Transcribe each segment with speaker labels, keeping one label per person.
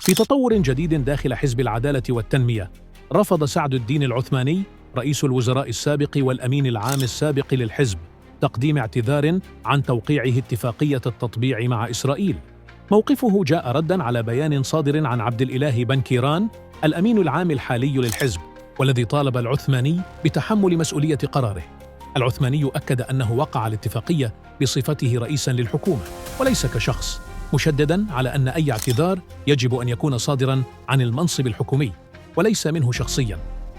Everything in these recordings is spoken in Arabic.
Speaker 1: في تطور جديد داخل حزب العدالة والتنمية، رفض سعد الدين العثماني رئيس الوزراء السابق والأمين العام السابق للحزب تقديم اعتذار عن توقيعه اتفاقية التطبيع مع إسرائيل. موقفه جاء رداً على بيان صادر عن عبد الإله بن كيران الأمين العام الحالي للحزب، والذي طالب العثماني بتحمل مسؤولية قراره. العثماني أكد أنه وقع الاتفاقية بصفته رئيساً للحكومة وليس كشخص، مشدداً على أن أي اعتذار يجب أن يكون صادراً عن المنصب الحكومي وليس منه شخصياً.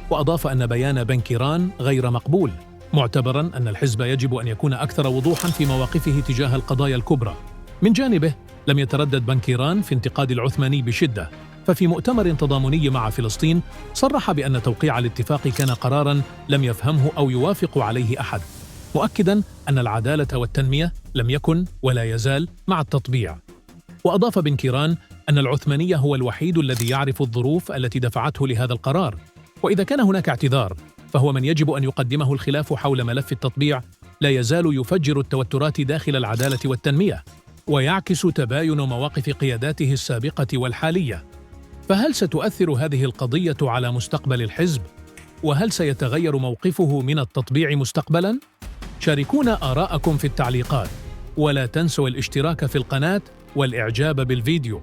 Speaker 1: وأضاف أن بيان بن كيران غير مقبول، معتبراً أن الحزب يجب أن يكون أكثر وضوحاً في مواقفه تجاه القضايا الكبرى. من جانبه لم يتردد بن كيران في انتقاد العثماني بشدة، ففي مؤتمر تضامني مع فلسطين صرح بأن توقيع الاتفاق كان قراراً لم يفهمه أو يوافق عليه أحد، مؤكداً أن العدالة والتنمية لم يكن ولا يزال مع التطبيع. وأضاف بن كيران أن العثماني هو الوحيد الذي يعرف الظروف التي دفعته لهذا القرار، وإذا كان هناك اعتذار فهو من يجب أن يقدمه. الخلاف حول ملف التطبيع لا يزال يفجر التوترات داخل العدالة والتنمية، ويعكس تباين مواقف قياداته السابقة والحالية. فهل ستؤثر هذه القضية على مستقبل الحزب؟ وهل سيتغير موقفه من التطبيع مستقبلاً؟ شاركونا آراءكم في التعليقات، ولا تنسوا الاشتراك في القناة والإعجاب بالفيديو.